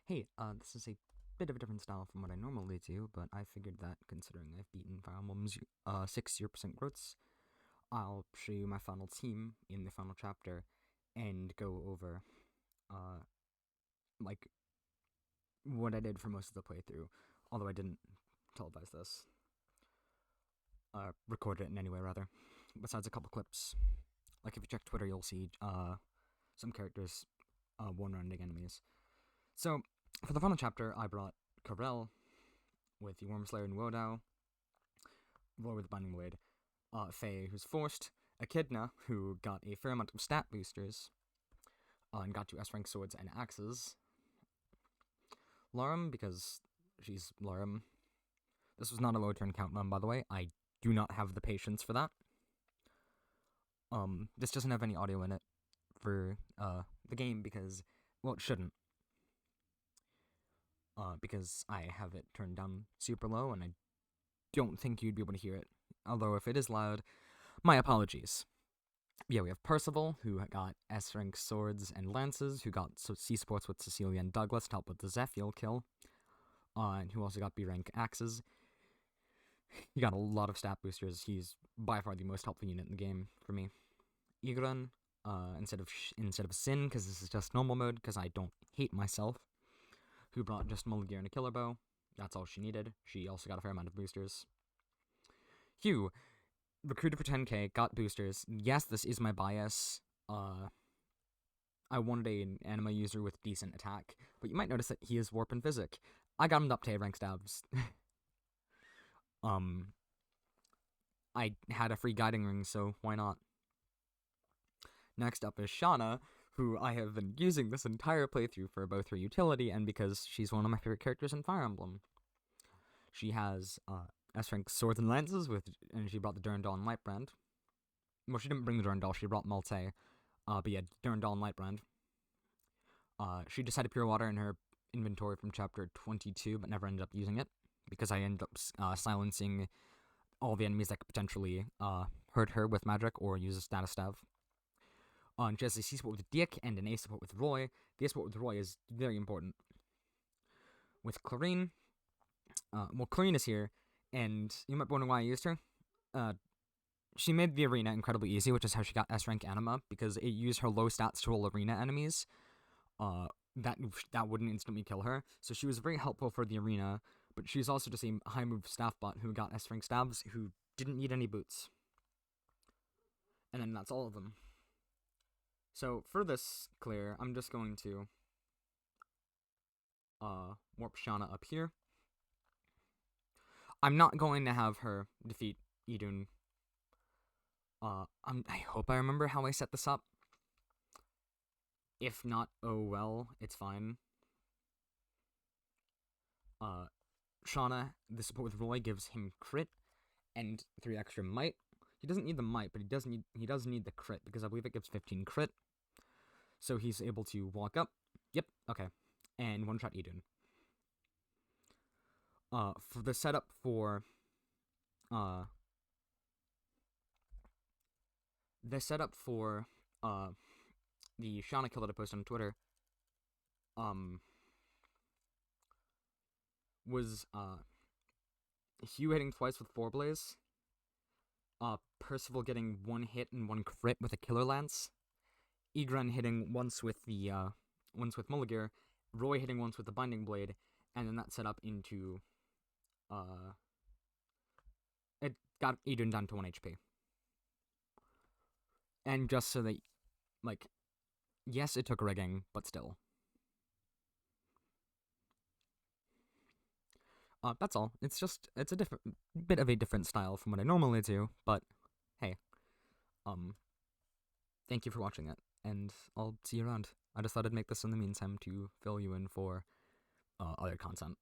Hey, this is a bit of a different style from what I normally do, but I figured that considering I've beaten Fire Emblem's 6 0% growths, I'll show you my final team in the final chapter and go over, uh, like, what I did for most of the playthrough, although I didn't televise this. Record it in any way, rather. Besides a couple clips. Like, if you check Twitter, you'll see, some characters, one-rounding enemies. So, for the final chapter, I brought Karel with the Wormslayer and Wodow, Roy with the Binding Blade, Fe, who's forced, Echidna, who got a fair amount of stat boosters, and got to S-rank swords and axes, Larum, because she's Larum. This was not a low turn count run, by the way. I do not have the patience for that. This doesn't have any audio in it for, the game because, well, it shouldn't. Because I have it turned down super low, and I don't think you'd be able to hear it. Although, if it is loud, my apologies. Yeah, we have Percival, who got S-rank swords and lances, who got C-sports with Cecilia and Douglas to help with the Zephiel kill, and who also got B-rank axes. He got a lot of stat boosters. He's by far the most helpful unit in the game for me. Igran, instead of Sin, because this is just normal mode, because I don't hate myself, who brought just Mulligear and a killer bow. That's all she needed. She also got a fair amount of boosters. Hugh, recruited for 10k, got boosters. Yes, this is my bias. I wanted an anima user with decent attack, but you might notice that he is warp and physic. I got him up to A-rank stabs. I had a free guiding ring, so why not? Next up is Shauna, who I have been using this entire playthrough for both her utility and because she's one of my favorite characters in Fire Emblem. She has S-rank swords and lances, and she brought the Durandal and Lightbrand. Well, she didn't bring the Durandal, she brought Malte. But yeah, Durandal and Lightbrand. She just had a pure water in her inventory from chapter 22, but never ended up using it, because I ended up silencing all the enemies that could potentially hurt her with magic or use a status staff. She has a C support with Dick and an A support with Roy. The A support with Roy is very important. With Clarine, Clarine is here, and you might be wondering why I used her. She made the arena incredibly easy, which is how she got S-rank anima, because it used her low stats to roll arena enemies. That wouldn't instantly kill her, so she was very helpful for the arena, but she's also just a high move staff bot who got S-rank stabs who didn't need any boots. And then that's all of them. So for this clear, I'm just going to warp Shauna up here. I'm not going to have her defeat Idun. I hope I remember how I set this up. If not, oh well, it's fine. Shauna, the support with Roy gives him crit and 3 extra might. He doesn't need the might, but he does need the crit, because I believe it gives 15 crit. So he's able to walk up. Yep, okay. And one-shot Idun. For the setup for the Shauna kill that I posted on Twitter was Hugh hitting twice with 4-blaze, Percival getting 1 hit and 1 crit with a killer lance, Igran hitting once with Mulligear, Roy hitting once with the binding blade, and then that set up into it got Idun down to 1 HP. And just so that, like, yes, it took rigging, but still. That's all. It's a bit of a different style from what I normally do, but hey. Thank you for watching it, and I'll see you around. I just thought I'd make this in the meantime to fill you in for other content.